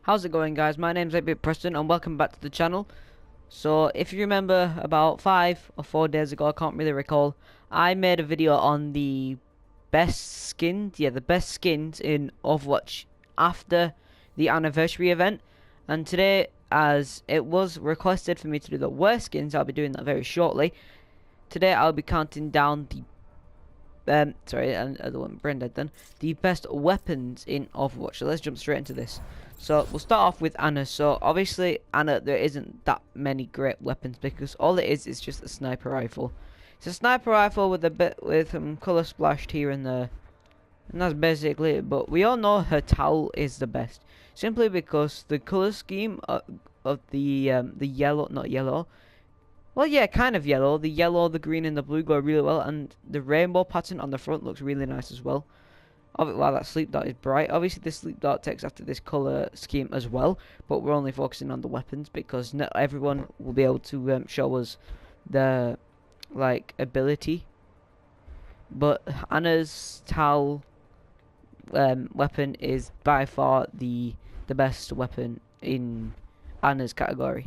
How's it going, guys? My name's 8-Bit Preston and welcome back to the channel. So if you remember, about 5 or 4 days ago, I can't really recall, I made a video on the best skins, the best skins in Overwatch after the anniversary event. And today, as it was requested for me to do the worst skins, I'll be doing that very shortly. Today I'll be counting down the sorry, and the one brain dead then. The best weapons in Overwatch. So let's jump straight into this. So we'll start off with Anna. So obviously Anna, there isn't that many great weapons because all it is just a sniper rifle. It's a sniper rifle with a bit with color splashed here and there, and that's basically it. But we all know her towel is the best, simply because the color scheme of the yellow, not yellow. Well, yeah, kind of yellow. The yellow, the green, and the blue go really well, and the rainbow pattern on the front looks really nice as well. Wow, that sleep dart is bright. Obviously, the sleep dart takes after this color scheme as well, but we're only focusing on the weapons because not everyone will be able to show us the ability. But Anna's towel weapon is by far the best weapon in Anna's category.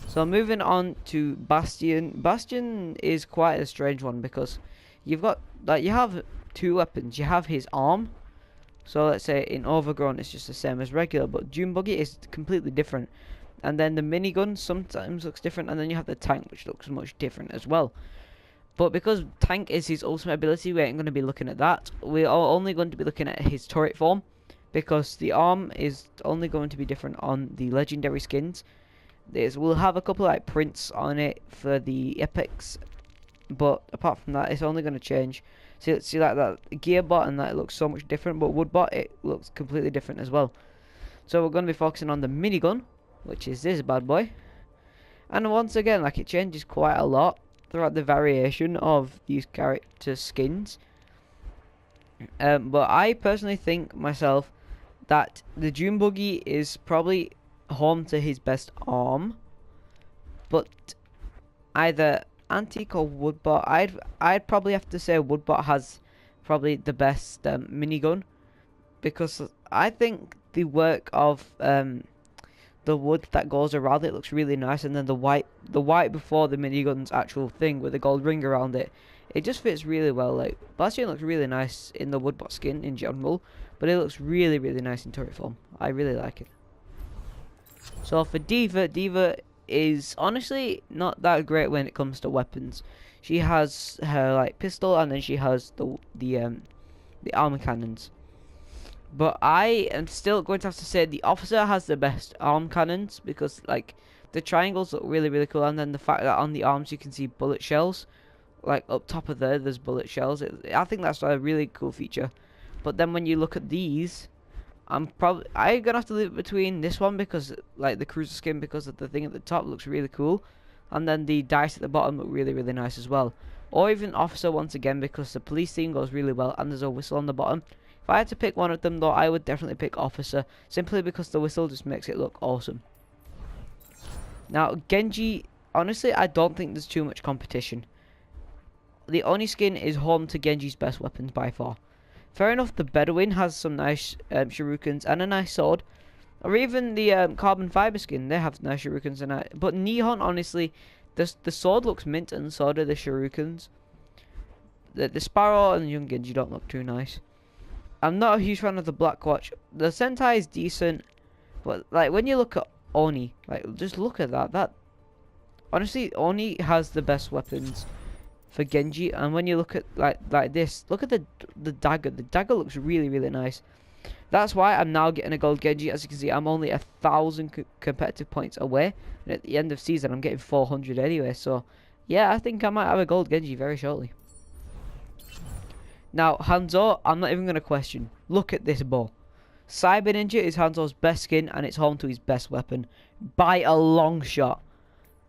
So moving on to Bastion. Bastion is quite a strange one because you've got you have two weapons. You have his arm. So let's say in Overgrown it's just the same as regular, but Dune Buggy is completely different. And then the minigun sometimes looks different, and then you have the tank, which looks much different as well. But because tank is his ultimate ability, we ain't going to be looking at that. We are only going to be looking at his turret form, because the arm is only going to be different on the legendary skins. We'll have a couple like prints on it for the epics, but apart from that, it's only going to change. See like that gearbot, and that looks so much different, but woodbot, it looks completely different as well. So we're going to be focusing on the minigun, which is this bad boy. And once again, like, it changes quite a lot throughout the variation of these character skins. But I personally think myself that the Dune Buggy is probably home to his best arm, but either Antique or Woodbot. I'd probably have to say Woodbot has probably the best minigun, because I think the work of the wood that goes around it looks really nice, and then the white before the minigun's actual thing with the gold ring around it, it just fits really well. Like, Bastion looks really nice in the Woodbot skin in general, but it looks really nice in turret form. I really like it. So for D.Va is honestly not that great when it comes to weapons. She has her pistol, and then she has the armor cannons. But I am still going to have to say the Officer has the best arm cannons, because the triangles look really cool, and then the fact that on the arms you can see bullet shells, like up top of there's bullet shells. I think that's a really cool feature. But then when you look at these, I'm gonna have to leave it between this one, because the cruiser skin, because of the thing at the top looks really cool, and then the dice at the bottom look really nice as well. Or even Officer once again, because the police theme goes really well, and there's a whistle on the bottom. If I had to pick one of them though, I would definitely pick Officer, simply because the whistle just makes it look awesome. Now Genji, honestly, I don't think there's too much competition. The Oni skin is home to Genji's best weapons by far. Fair enough, the Bedouin has some nice shurikens and a nice sword. Or even the carbon fiber skin, they have nice shurikens but Nihon, honestly, the sword looks mint, and so do the shurikens. The Sparrow and the Young Genji don't look too nice. I'm not a huge fan of the Black Watch. The Sentai is decent, but when you look at Oni, just look at that. Honestly, Oni has the best weapons for Genji, and when you look at like this, look at the dagger. The dagger looks really nice. That's why I'm now getting a gold Genji. As you can see, I'm only 1,000 competitive points away, and at the end of season I'm getting 400 anyway. So yeah, I think I might have a gold Genji very shortly. Now HANZO, I'm not even going to question. Look at this bow. Cyber Ninja is HANZO's best skin, and it's home to his best weapon by a long shot.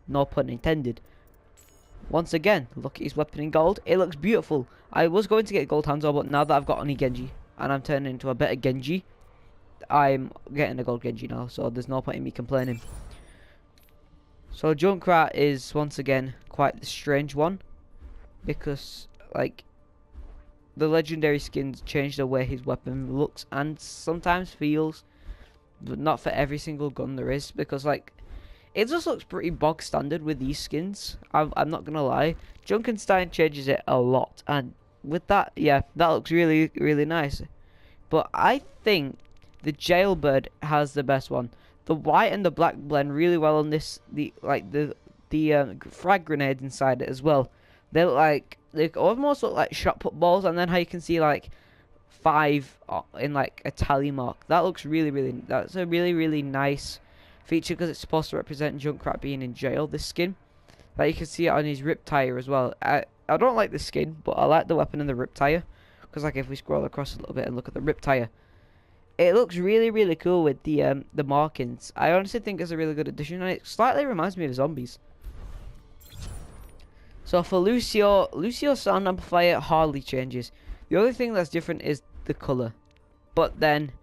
No pun intended. Once again, look at his weapon in gold. It looks beautiful. I was going to get gold HANZO, but now that I've got Oni Genji and I'm turning into a better Genji, I'm getting a gold Genji now, so there's no point in me complaining. So Junkrat is once again quite the strange one, because the legendary skins change the way his weapon looks and sometimes feels. but not for every single gun there is, because like it just looks pretty bog standard with these skins. I'm not gonna lie. Junkenstein changes it a lot, and with that, yeah, that looks really, really nice. But I think the Jailbird has the best one. The white and the black blend really well on this. The frag grenades inside it as well. They almost look like shot put balls, and then how you can see like 5 in like a tally mark. That looks really, really. That's a really, really nice feature because it's supposed to represent Junkrat being in jail. This skin, like you can see it on his rip tire as well. I don't like the skin, but I like the weapon and the rip tire, because like if we scroll across a little bit and look at the rip tire, it looks really, really cool with the markings. I honestly think it's a really good addition, and it slightly reminds me of zombies. So for Lucio's sound amplifier hardly changes. The only thing that's different is the color. But then,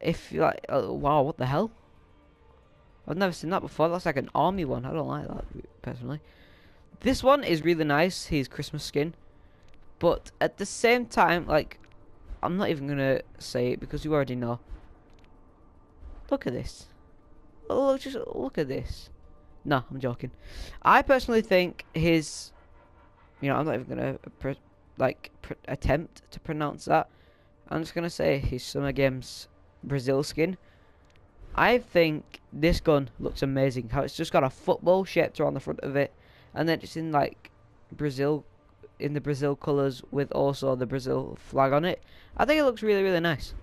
if you like, wow, what the hell? I've never seen that before. That's like an army one. I don't like that personally. This one is really nice. His Christmas skin, but at the same time, like, I'm not even gonna say it because you already know. Look at this. Oh, just look at this. No, I'm joking. I personally think his, I'm not even gonna attempt to pronounce that. I'm just gonna say his Summer Games Brazil skin. I think this gun looks amazing. How it's just got a football shaped around the front of it, and then it's in like Brazil, in the Brazil colours with also the Brazil flag on it. I think it looks really, really nice.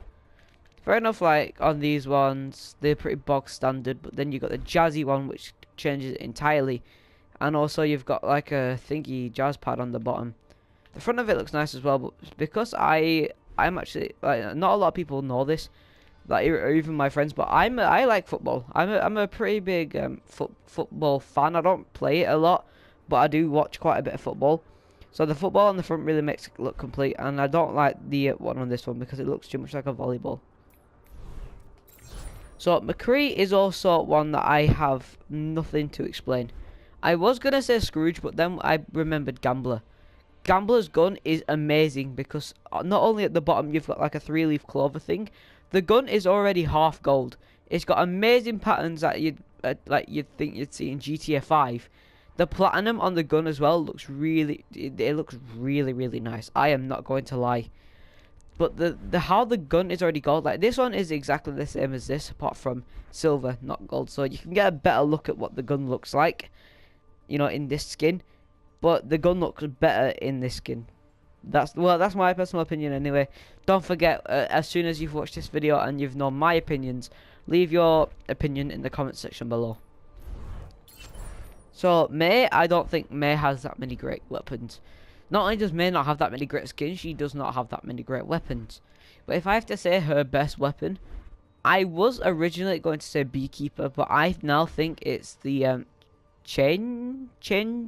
Fair enough, like on these ones, they're pretty bog standard, but then you got the jazzy one which changes it entirely, and also you've got like a thingy jazz pad on the bottom. The front of it looks nice as well, but because I'm actually, like, not a lot of people know this, like, or even my friends, but I like football. I'm a pretty big football fan. I don't play it a lot, but I do watch quite a bit of football. So the football on the front really makes it look complete, and I don't like the one on this one because it looks too much like a volleyball. So MCCREE is also one that I have nothing to explain. I was gonna say Scrooge, but then I remembered Gambler. Gambler's gun is amazing because not only at the bottom you've got like a 3-leaf clover thing, the gun is already half gold. It's got amazing patterns that you'd think you'd see in GTA 5. The platinum on the gun as well looks really, it looks really, really nice. I am not going to lie. But the how the gun is already gold, like this one is exactly the same as this, apart from silver, not gold. So you can get a better look at what the gun looks like, in this skin. But the gun looks better in this skin. That's my personal opinion anyway. Don't forget, as soon as you've watched this video and you've known my opinions, leave your opinion in the comment section below. So May, I don't think May has that many great weapons. Not only does May not have that many great skins, she does not have that many great weapons. But if I have to say her best weapon, I was originally going to say Beekeeper, but I now think it's the Change. I'm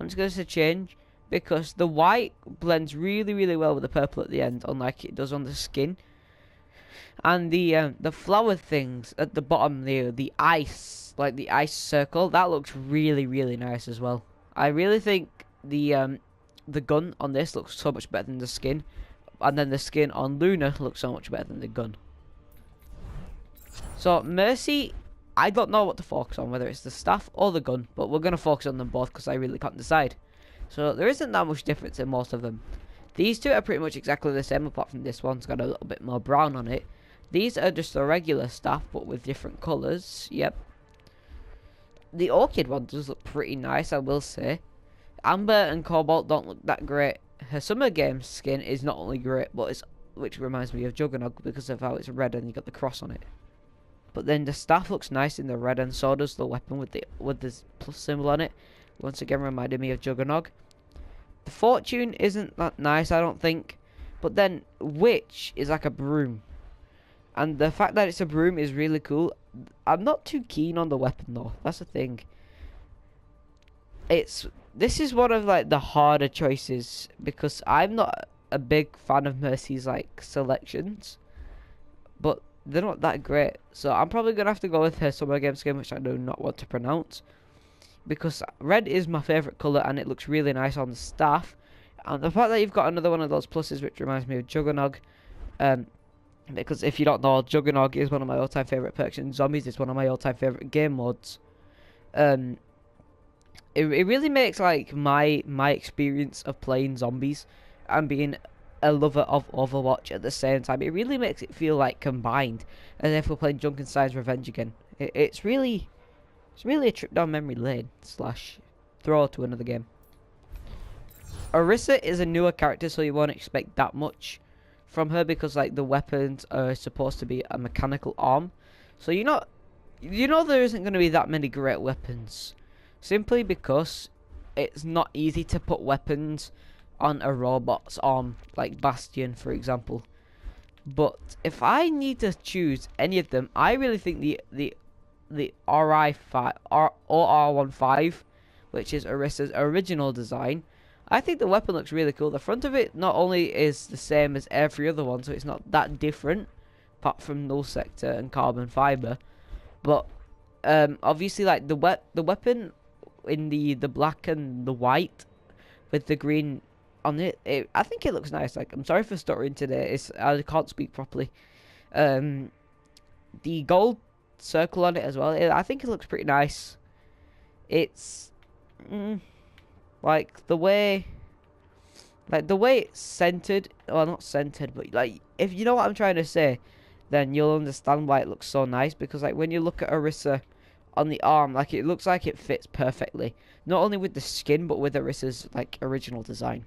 just going to say Change, because the white blends really, really well with the purple at the end, unlike it does on the skin. And the flower things at the bottom there, the ice, like the ice circle, that looks really, really nice as well. I really think the gun on this looks so much better than the skin, and then the skin on Luna looks so much better than the gun. So Mercy, I don't know what to focus on, whether it's the staff or the gun, but we're going to focus on them both because I really can't decide. So there isn't that much difference in most of them. These two are pretty much exactly the same, apart from this one's got a little bit more brown on it. These are just the regular staff, but with different colours. Yep. The Orchid one does look pretty nice, I will say. Amber and Cobalt don't look that great. Her Summer Games skin is not only great, but which reminds me of Juggernog because of how it's red and you got the cross on it. But then the staff looks nice in the red, and so does the weapon with the plus symbol on it. Once again, reminded me of Juggernog. The Fortune isn't that nice, I don't think. But then Witch is like a broom, and the fact that it's a broom is really cool. I'm not too keen on the weapon though. That's the thing. This is one of like the harder choices because I'm not a big fan of Mercy's like selections, but they're not that great. So I'm probably gonna have to go with her Summer Games skin, which I do not want to pronounce, because red is my favourite colour and it looks really nice on the staff. And the fact that you've got another one of those pluses, which reminds me of Juggernog, Because if you don't know, Juggernog is one of my all-time favourite perks, and Zombies is one of my all-time favourite game modes. It really makes like my experience of playing Zombies and being a lover of Overwatch at the same time. It really makes it feel like combined, as if we're playing Junkenstein's Revenge again. It's really a trip down memory lane / throw to another game. Orisa is a newer character, so you won't expect that much from her, because like the weapons are supposed to be a mechanical arm, so you know there isn't going to be that many great weapons, simply because it's not easy to put weapons on a robot's arm, like Bastion for example. But if I need to choose any of them, I really think the RI5 OR15, which is Orisa's original design, I think the weapon looks really cool. The front of it not only is the same as every other one, so it's not that different, apart from null sector and carbon fiber, but obviously like the weapon in the black and the white with the green on it, I think it looks nice. Like, I'm sorry for stuttering today. I can't speak properly. The gold circle on it as well, I think it looks pretty nice. It's like the way it's centered, well, not centered, but like, if you know what I'm trying to say, then you'll understand why it looks so nice. Because like when you look at Orisa on the arm, like it looks like it fits perfectly, not only with the skin but with Orisa's like original design.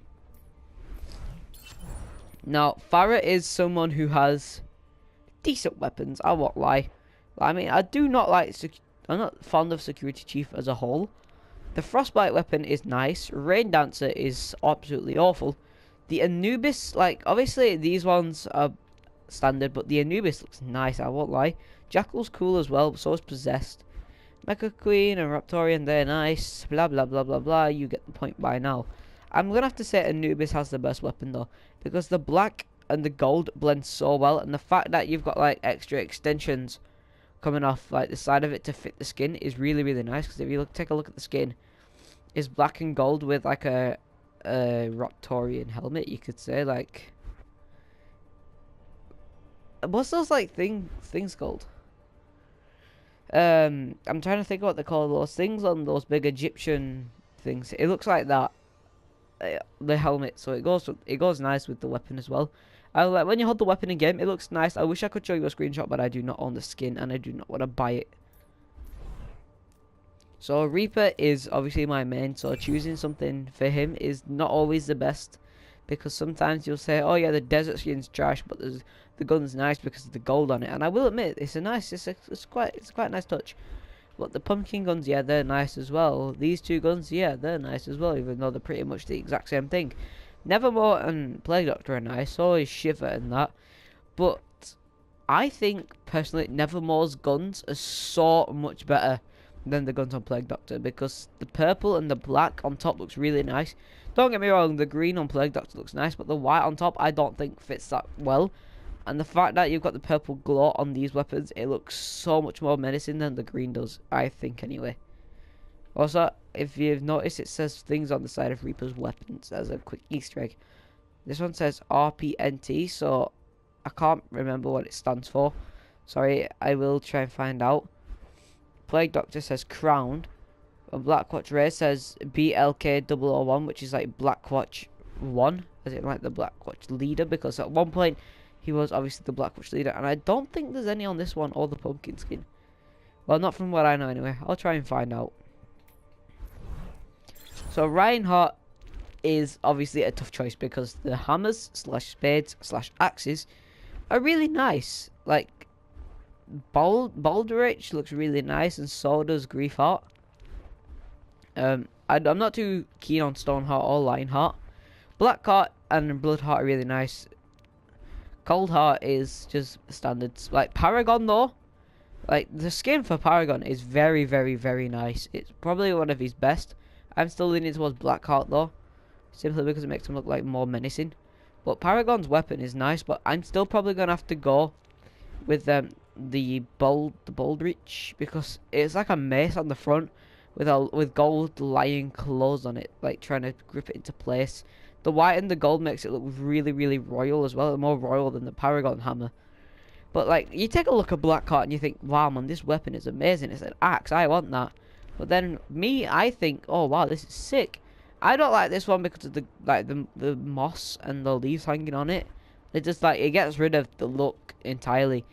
Now Pharah is someone who has decent weapons, I won't lie. I mean, I'm not fond of Security Chief as a whole. The Frostbite weapon is nice. Rain Dancer is absolutely awful. The Anubis, like, obviously these ones are standard, but the Anubis looks nice, I won't lie. Jackal's cool as well, but so is Possessed. Mecha Queen and Raptorian, they're nice. Blah, blah, blah, blah, blah. You get the point by now. I'm going to have to say Anubis has the best weapon, though, because the black and the gold blend so well, and the fact that you've got, like, extra extensions coming off like the side of it to fit the skin is really, really nice. Because if you take a look at the skin, it's black and gold with like a Raptorian helmet, you could say. Like, what's those like things called? I'm trying to think what they call those things on those big Egyptian things. It looks like that, the helmet. So it goes nice with the weapon as well. Like when you hold the weapon in game, it looks nice. I wish I could show you a screenshot, but I do not own the skin and I do not want to buy it. So Reaper is obviously my main, so choosing something for him is not always the best, because sometimes you'll say, oh yeah, the desert skin's trash, but the gun's nice because of the gold on it. And I will admit, it's quite a nice touch. But the pumpkin guns, yeah, they're nice as well. These two guns, yeah, they're nice as well, even though they're pretty much the exact same thing. Nevermore and Plague Doctor are nice, so is Shiver and that. But I think, personally, Nevermore's guns are so much better than the guns on Plague Doctor, because the purple and the black on top looks really nice. Don't get me wrong, the green on Plague Doctor looks nice, but the white on top I don't think fits that well. And the fact that you've got the purple glow on these weapons, it looks so much more menacing than the green does, I think anyway. Also, if you've noticed, it says things on the side of Reaper's weapons as a quick Easter egg. This one says RPNT, so I can't remember what it stands for. Sorry, I will try and find out. Plague Doctor says Crowned. And Blackwatch Ray says BLK001, which is like Blackwatch 1, as in like the Blackwatch leader, because at one point he was obviously the Blackwatch leader, and I don't think there's any on this one or the pumpkin skin. Well, not from what I know anyway. I'll try and find out. So Reinhardt is obviously a tough choice, because the hammers / spades / axes are really nice. Like, Baldurich looks really nice, and so does Griefheart. I'm not too keen on Stoneheart or Lionheart. Blackheart and Bloodheart are really nice. Coldheart is just standards. Like Paragon though, like the skin for Paragon is very, very, very nice. It's probably one of his best. I'm still leaning towards Blackheart though, simply because it makes him look like more menacing. But Paragon's weapon is nice, but I'm still probably gonna have to go with the Baldrich, because it's like a mace on the front with gold lion claws on it, like trying to grip it into place. The white and the gold makes it look really, really royal as well, more royal than the Paragon hammer. But like, you take a look at Blackheart and you think, wow, man, this weapon is amazing. It's an axe. I want that. But then I think, oh wow, this is sick. I don't like this one because of the moss and the leaves hanging on it. It just like it gets rid of the look entirely.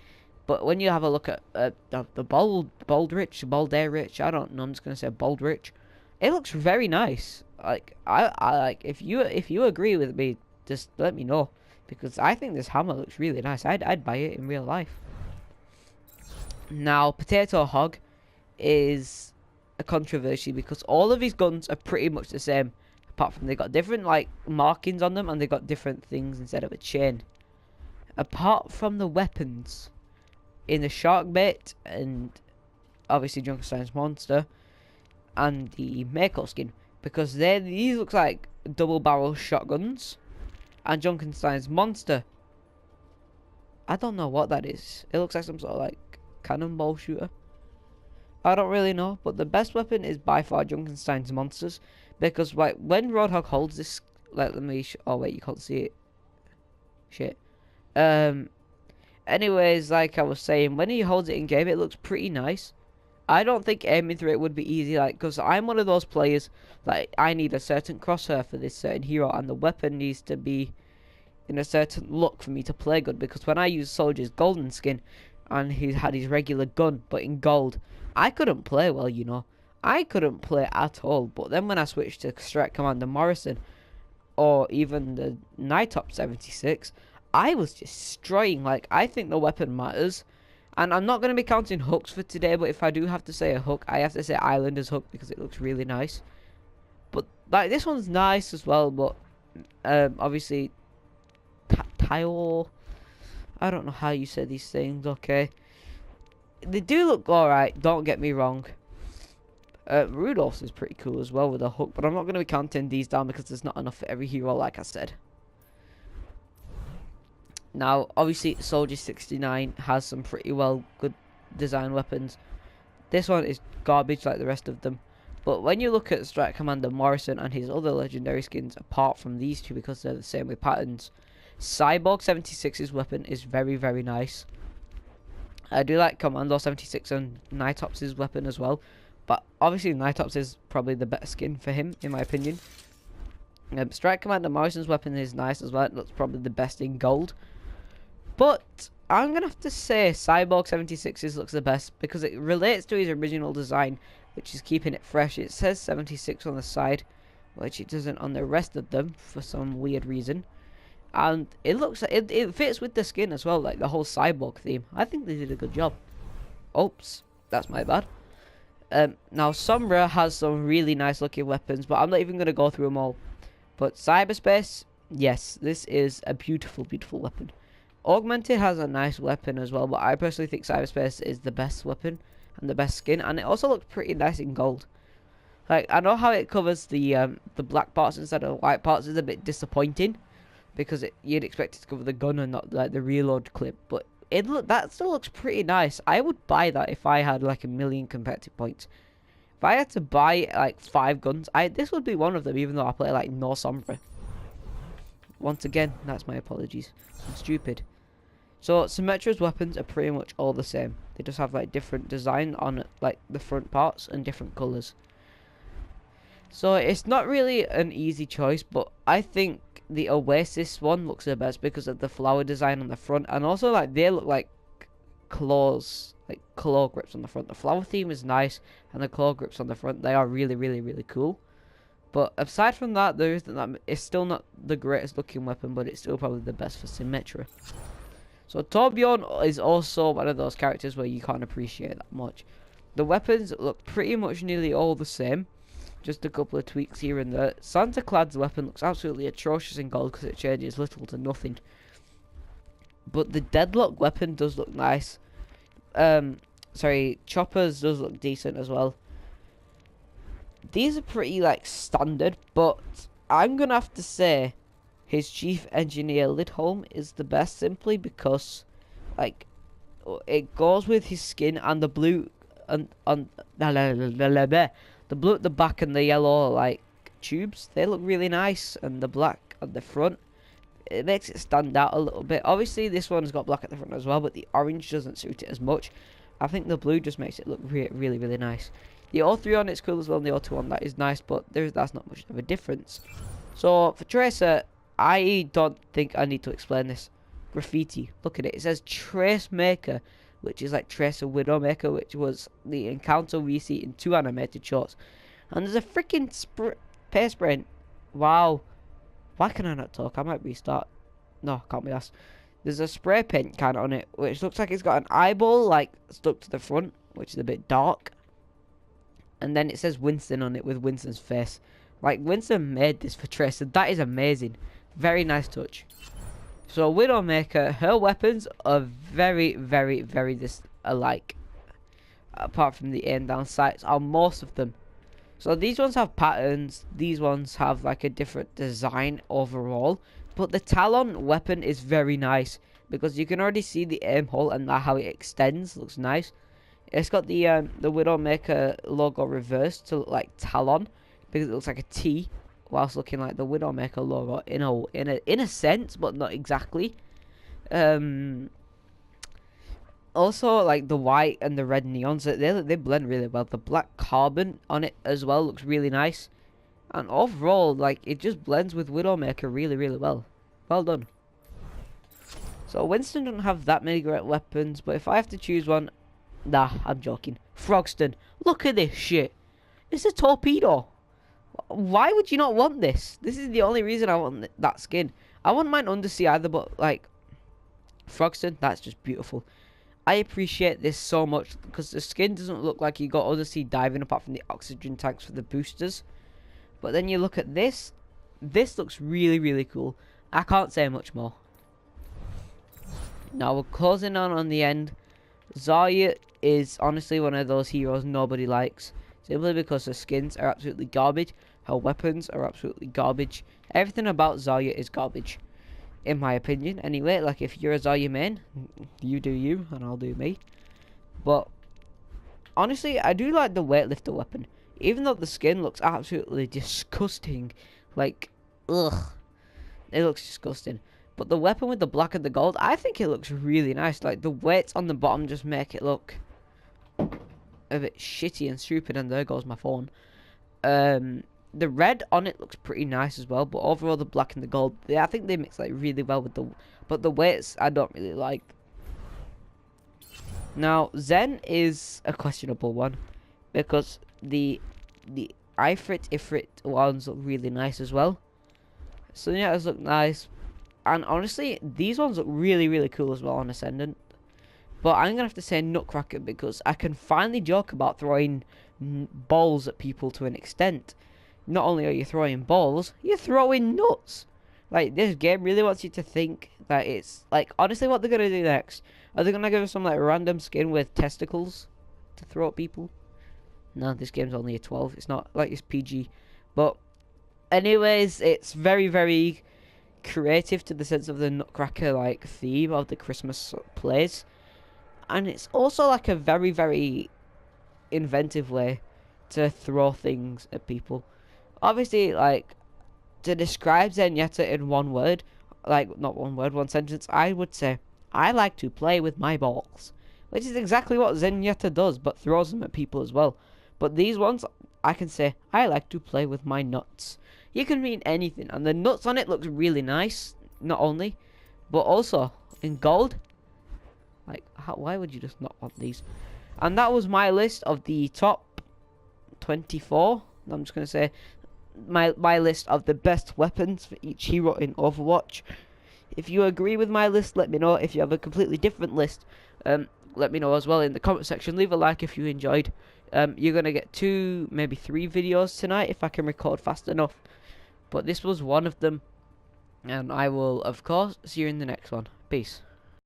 But when you have a look at the Baldrich, I don't know. I'm just gonna say Baldrich. It looks very nice. Like I like if you agree with me, just let me know, because I think this hammer looks really nice. I'd buy it in real life. Now, Potato Hog is a controversy because all of his guns are pretty much the same, apart from they got different like markings on them and they got different things instead of a chain. Apart from the weapons, in the shark bait and obviously Junkenstein's monster and the Mako skin, because these look like double barrel shotguns, and Junkenstein's monster, I don't know what that is. It looks like some sort of like cannonball shooter. I don't really know, but the best weapon is by far Junkenstein's monsters, because like when Roadhog holds this, like let me oh wait, you can't see it. Shit. Anyways, like I was saying, when he holds it in game, it looks pretty nice. I don't think aiming through it would be easy, like, because I'm one of those players, like, I need a certain crosshair for this certain hero, and the weapon needs to be in a certain look for me to play good, because when I use Soldier's golden skin, and he had his regular gun, but in gold, I couldn't play well, you know. I couldn't play at all, but then when I switched to Strike Commander Morrison, or even the Nighttop 76, I was just destroying. Like, I think the weapon matters. And I'm not going to be counting hooks for today, but if I do have to say a hook, I have to say Islander's hook because it looks really nice. But, like, this one's nice as well, but obviously, tile, I don't know how you say these things, okay. They do look alright, don't get me wrong. Rudolph's is pretty cool as well with a hook, but I'm not going to be counting these down because there's not enough for every hero, like I said. Now, obviously, Soldier 69 has some pretty well good design weapons. This one is garbage like the rest of them. But when you look at Strike Commander Morrison and his other legendary skins, apart from these two because they're the same with patterns, Cyborg 76's weapon is very, very nice. I do like Commando 76 and Nighttop's weapon as well. But obviously, Nighttop's is probably the better skin for him, in my opinion. Strike Commander Morrison's weapon is nice as well. It looks probably the best in gold. But I'm going to have to say Cyborg 76's looks the best because it relates to his original design, which is keeping it fresh. It says 76 on the side, which it doesn't on the rest of them for some weird reason. And it looks like it fits with the skin as well, like the whole Cyborg theme. I think they did a good job. Oops, that's my bad. Now Sombra has some really nice looking weapons, but I'm not even going to go through them all. But Cyberspace, yes, this is a beautiful, beautiful weapon. Augmented has a nice weapon as well, but I personally think Cyberspace is the best weapon and the best skin, and it also looks pretty nice in gold. Like, I know how it covers the black parts instead of white parts is a bit disappointing, because you'd expect it to cover the gun and not like the reload clip, but that still looks pretty nice. I would buy that if I had like 1,000,000 competitive points. If I had to buy like 5 guns, this would be one of them, even though I play like no Sombra. Once again, that's my apologies. I'm stupid. So Symmetra's weapons are pretty much all the same. They just have like different design on like the front parts and different colours. So it's not really an easy choice, but I think the Oasis one looks the best because of the flower design on the front, and also like they look like claws, like claw grips on the front. The flower theme is nice, and the claw grips on the front, they are really, really, really cool. But aside from that, it's still not the greatest looking weapon, but it's still probably the best for Symmetra. So Torbjorn is also one of those characters where you can't appreciate that much. The weapons look pretty much nearly all the same, just a couple of tweaks here and there. Santa Clad's weapon looks absolutely atrocious in gold because it changes little to nothing. But the Deadlock weapon does look nice. Chopper's does look decent as well. These are pretty like standard, but I'm gonna have to say his chief engineer Lidholm is the best, simply because like it goes with his skin, and the blue and the blue at the back and the yellow like tubes, they look really nice, and the black at the front, it makes it stand out a little bit. Obviously, this one's got black at the front as well, but the orange doesn't suit it as much. I think the blue just makes it look really, really nice. The O3 on it's cool as well, and the O2 on that is nice, but that's not much of a difference. So, for Tracer, I don't think I need to explain this. Graffiti. Look at it. It says Trace Maker, which is like Tracer Widowmaker, which was the encounter we see in 2 animated shorts. And there's a freaking paste brain. Wow. Why can I not talk? I might restart. No, can't be asked. There's a spray paint can on it, which looks like it's got an eyeball, like, stuck to the front, which is a bit dark. And then it says Winston on it with Winston's face. Like, Winston made this for Tracer. That is amazing. Very nice touch. So, Widowmaker, her weapons are very, very, very alike. Apart from the aim down sights, are most of them. So, these ones have patterns. These ones have, like, a different design overall. But the Talon weapon is very nice. Because you can already see the aim hole and how it extends. Looks nice. It's got the Widowmaker logo reversed to look like Talon. Because it looks like a T. Whilst looking like the Widowmaker logo in a sense, but not exactly. Also, like the white and the red neons, they blend really well. The black carbon on it as well looks really nice, and overall, like it just blends with Widowmaker really, really well. Well done. So Winston doesn't have that many great weapons, but if I have to choose one, nah, I'm joking. Frogston, look at this shit. It's a torpedo. Why would you not want this? This is the only reason I want that skin. I wouldn't mind Undersea either, but like Frogston, that's just beautiful. I appreciate this so much because the skin doesn't look like you got Undersea diving apart from the oxygen tanks for the boosters. But then you look at this. This looks really, really cool. I can't say much more. Now we're closing on the end. Zarya is honestly one of those heroes nobody likes. Simply because her skins are absolutely garbage. Her weapons are absolutely garbage. Everything about Zarya is garbage. In my opinion, anyway. Like, if you're a Zarya main, you do you, and I'll do me. But, honestly, I do like the weightlifter weapon. Even though the skin looks absolutely disgusting. Like, ugh. It looks disgusting. But the weapon with the black and the gold, I think it looks really nice. Like, the weights on the bottom just make it look a bit shitty and stupid, and there goes my phone. The red on it looks pretty nice as well, but overall the black and the gold, I think they mix like really well with the weights I don't really like. Now Zen is a questionable one because the Ifrit ones look really nice as well. So yeah, those look nice, and honestly these ones look really, really cool as well on Ascendant. But I'm going to have to say Nutcracker because I can finally joke about throwing balls at people to an extent. Not only are you throwing balls, you're throwing nuts. Like, this game really wants you to think that it's, like, honestly what they're going to do next. Are they going to give us some, like, random skin with testicles to throw at people? No, this game's only a 12. It's not, like, it's PG. But, anyways, it's very, very creative to the sense of the Nutcracker, like, theme of the Christmas plays. And it's also like a very, very inventive way to throw things at people. Obviously, like, to describe Zenyatta in one word, like, not one word, one sentence, I would say, I like to play with my balls. Which is exactly what Zenyatta does, but throws them at people as well. But these ones, I can say, I like to play with my nuts. You can mean anything, and the nuts on it looks really nice, not only, but also, in gold. Like, why would you just not want these? And that was my list of the top 24. I'm just going to say my list of the best weapons for each hero in Overwatch. If you agree with my list, let me know. If you have a completely different list, let me know as well in the comment section. Leave a like if you enjoyed. You're going to get 2, maybe 3 videos tonight if I can record fast enough. But this was one of them. And I will, of course, see you in the next one. Peace.